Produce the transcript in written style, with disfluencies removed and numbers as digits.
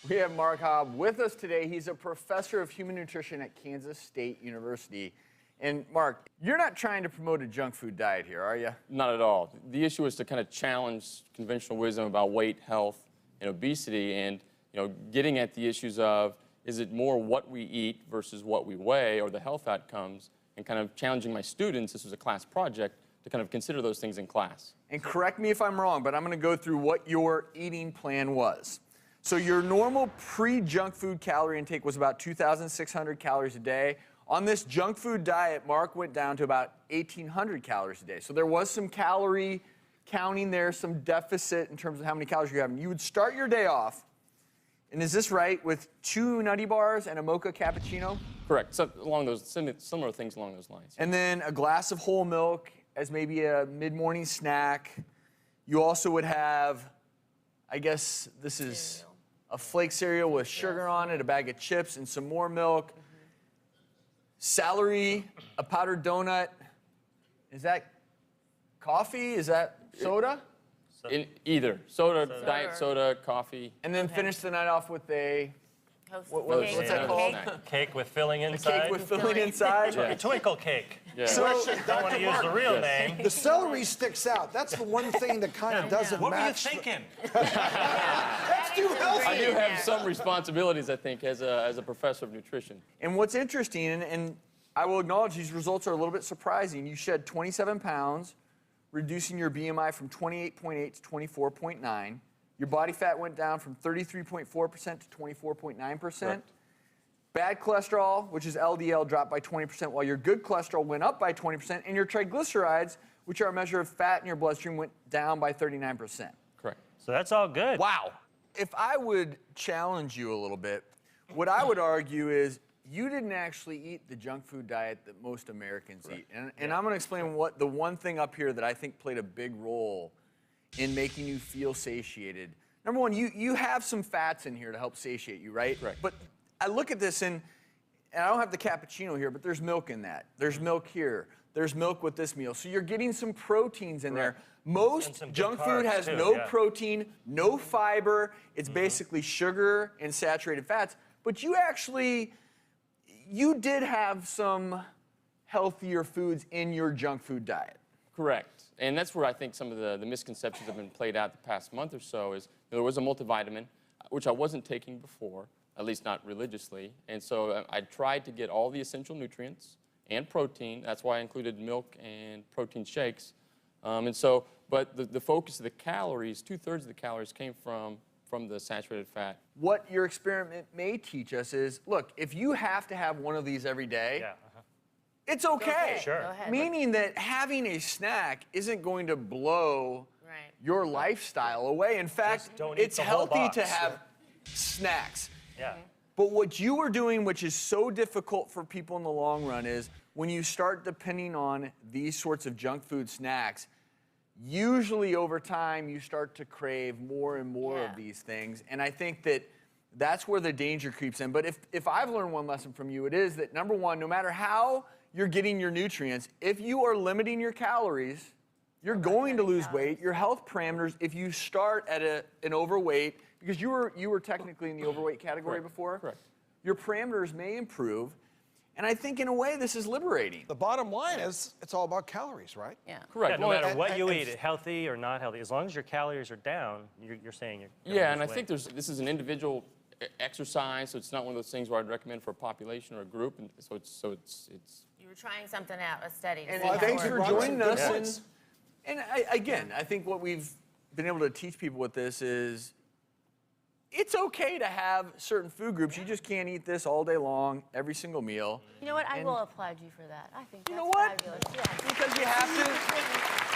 We have Mark Hobb with us today. He's a professor of human nutrition at Kansas State University. And Mark, you're not trying to promote a junk food diet here, are you? Not at all. The issue is to kind of challenge conventional wisdom about weight, health, and obesity, and getting at the issues of, is it more what we eat versus what we weigh, or the health outcomes, and kind of challenging my students, this was a class project, to kind of consider those things in class. And correct me if I'm wrong, but I'm going to go through what your eating plan was. So your normal pre-junk food calorie intake was about 2,600 calories a day. On this junk food diet, Mark went down to about 1,800 calories a day. So there was some calorie counting there, some deficit in terms of how many calories you're having. You would start your day off, and is this right, with 2 Nutty Bars and a mocha cappuccino? Correct. So along those similar things along those lines. And then a glass of whole milk as maybe a mid-morning snack. You also would have, I guess this is a flake cereal with sugar on it, a bag of chips, and some more milk. Celery, a powdered donut. Is that coffee? Is that soda? In either soda, diet soda, coffee. And then finish the night off with a What's that called? Cake with filling inside. A cake with filling inside. Yeah. A twinkle cake. Yeah. So, Don't want to use the real name. the celery sticks out. That's the one thing that kind of doesn't What were you match. thinking? That's too healthy. I do have some responsibilities, I think, as a professor of nutrition. And what's interesting, and I will acknowledge these results are a little bit surprising. You shed 27 pounds, reducing your BMI from 28.8 to 24.9. Your body fat went down from 33.4% to 24.9%. Bad cholesterol, which is LDL, dropped by 20%, while your good cholesterol went up by 20%, and your triglycerides, which are a measure of fat in your bloodstream, went down by 39%. Correct. So that's all good. Wow. If I would challenge you a little bit, what I would argue is you didn't actually eat the junk food diet that most Americans eat. And I'm going to explain what the one thing up here that I think played a big role in making you feel satiated. Number one, you have some fats in here to help satiate you, right? Right. But I look at this and I don't have the cappuccino here, but there's milk in that. There's milk here. There's milk with this meal. So you're getting some proteins in there. Most some good junk food carbs, has too, no yeah. protein, no fiber. It's basically sugar and saturated fats. But you did have some healthier foods in your junk food diet. Correct. And that's where I think some of the misconceptions have been played out the past month or so is there was a multivitamin, which I wasn't taking before, at least not religiously. And so I tried to get all the essential nutrients and protein. That's why I included milk and protein shakes. But the focus of the calories, 2/3 of the calories came from the saturated fat. What your experiment may teach us is, look, if you have to have one of these every day, Yeah. it's okay. Sure. Go ahead. Meaning that having a snack isn't going to blow Right. your lifestyle away. In fact, Just don't eat it's the whole healthy to box. have snacks. Yeah. But what you were doing, which is so difficult for people in the long run, is when you start depending on these sorts of junk food snacks, usually over time you start to crave more and more Yeah. of these things. And I think that that's where the danger creeps in. But if I've learned one lesson from you, it is that, number one, no matter how you're getting your nutrients, if you are limiting your calories, you're going to lose weight. Your health parameters, if you start at an overweight, because you were technically in the overweight category before, Correct. your parameters may improve. And I think in a way this is liberating. The bottom line is it's all about calories, right? Yeah. Correct. Yeah, no Well, matter what you and- eat, healthy or not healthy, as long as your calories are down, you're saying you're gonna Yeah, lose and I weight. think this is an individual exercise, so it's not one of those things where I'd recommend for a population or a group, and so it's You were trying something out, a study. To And see how thanks it for works. joining us. Good And, points. I think what we've been able to teach people with this is it's okay to have certain food groups. You just can't eat this all day long, every single meal. You know what? I And- will applaud you for that. I think You that's know what? fabulous. Yeah. Because you have to.